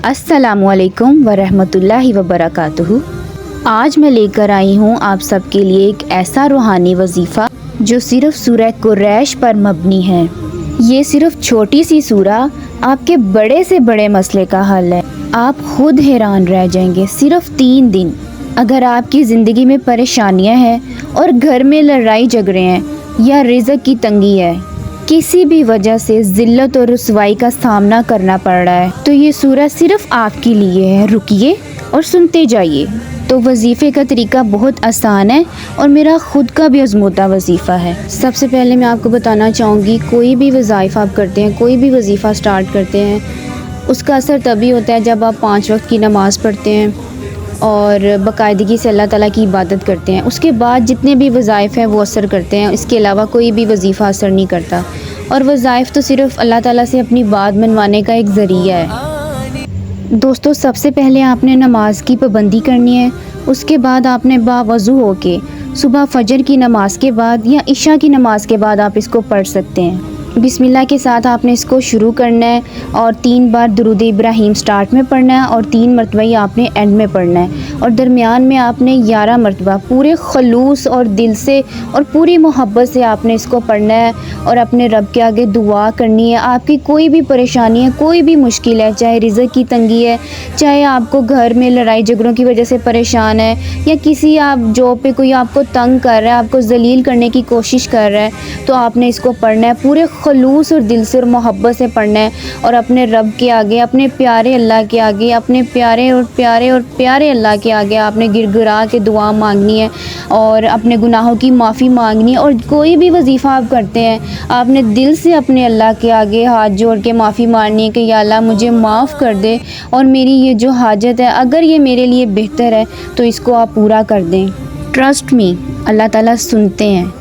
अस्सलामुअलैकुम वरहमतुल्लाहि वबरकातुहू। आज मैं लेकर आई हूँ आप सब के लिए एक ऐसा रूहानी वजीफ़ा जो सिर्फ सूरह कुरैश पर मबनी है। ये सिर्फ छोटी सी सूरह आपके बड़े से बड़े मसले का हल है। आप खुद हैरान रह जाएंगे। सिर्फ 3 दिन। अगर आपकी ज़िंदगी में परेशानियाँ हैं और घर में लड़ाई झगड़े हैं या रिज़्क़ की तंगी है, किसी भी वजह से ज़िल्लत और रुसवाई का सामना करना पड़ रहा है, तो ये सूरह सिर्फ आपके लिए है। रुकिए और सुनते जाइए। तो वजीफ़े का तरीका बहुत आसान है और मेरा ख़ुद का भी आज़मूदा वजीफ़ा है। सबसे पहले मैं आपको बताना चाहूँगी, कोई भी वज़ाइफ़ आप करते हैं, कोई भी वजीफ़ा स्टार्ट करते हैं, उसका असर तभी होता है जब आप 5 वक्त की नमाज़ पढ़ते हैं और बाकायदगी से अल्लाह ताला की इबादत करते हैं। उसके बाद जितने भी वज़ाइफ़ हैं वो असर करते हैं। इसके अलावा कोई भी वजीफ़ा असर नहीं करता। और वज़ाइफ़ तो सिर्फ़ अल्लाह ताला से अपनी बात मनवाने का एक ज़रिया है। दोस्तों, सबसे पहले आपने नमाज की पाबंदी करनी है। उसके बाद आपने बावज़ू होके सुबह फ़जर की नमाज़ के बाद या इशा की नमाज़ के बाद आप इसको पढ़ सकते हैं। बिस्मिल्लाह के साथ आपने इसको शुरू करना है और 3 बार दुरूद इब्राहीम स्टार्ट में पढ़ना है और 3 मरतबा ही आपने एंड में पढ़ना है। और दरमियान में आपने 11 मरतबा पूरे खलूस और दिल से और पूरी मोहब्बत से आपने इसको पढ़ना है और अपने रब के आगे दुआ करनी है। आपकी कोई भी परेशानी है, कोई भी मुश्किल है, चाहे रिज़्क़ की तंगी है, चाहे आपको घर में लड़ाई झगड़ों की वजह से परेशान है, या किसी आप जॉब पे कोई आपको तंग कर रहा है, आपको ज़लील करने की कोशिश कर रहा है, तो आपने इसको पढ़ना है। पूरे खलूस और दिल से और मोहब्बत से पढ़ना है और अपने रब के आगे, अपने प्यारे अल्लाह के आगे, अपने प्यारे और प्यारे और प्यारे अल्लाह के आगे आपने गिड़गिड़ा के दुआ मांगनी है और अपने गुनाहों की माफ़ी मांगनी है। और कोई भी वजीफ़ा आप करते हैं, आपने दिल से अपने अल्लाह के आगे हाथ जोड़ के माफ़ी मांगनी है कि या अल्लाह मुझे माफ़ कर दे और मेरी ये जो हाजत है, अगर ये मेरे लिए बेहतर है तो इसको आप पूरा कर दें। ट्रस्ट मी, अल्लाह ताला सुनते हैं।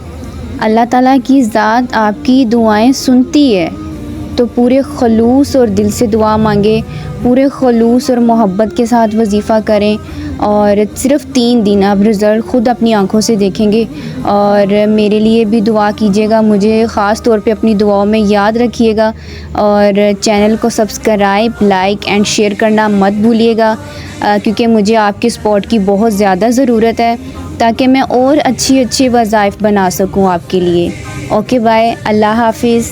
अल्लाह ताला की ज़ात आपकी दुआएं सुनती है। तो पूरे खलूस और दिल से दुआ मांगे, पूरे खलूस और मोहब्बत के साथ वजीफ़ा करें और सिर्फ़ 3 दिन आप रिज़ल्ट ख़ुद अपनी आँखों से देखेंगे। और मेरे लिए भी दुआ कीजिएगा, मुझे ख़ास तौर पे अपनी दुआओं में याद रखिएगा और चैनल को सब्सक्राइब, लाइक एंड शेयर करना मत भूलिएगा, क्योंकि मुझे आपकी सपोर्ट की बहुत ज़्यादा ज़रूरत है ताकि मैं और अच्छी वज़ाइफ़ बना सकूँ आपके लिए। ओके बाय, अल्लाह हाफ़िज़।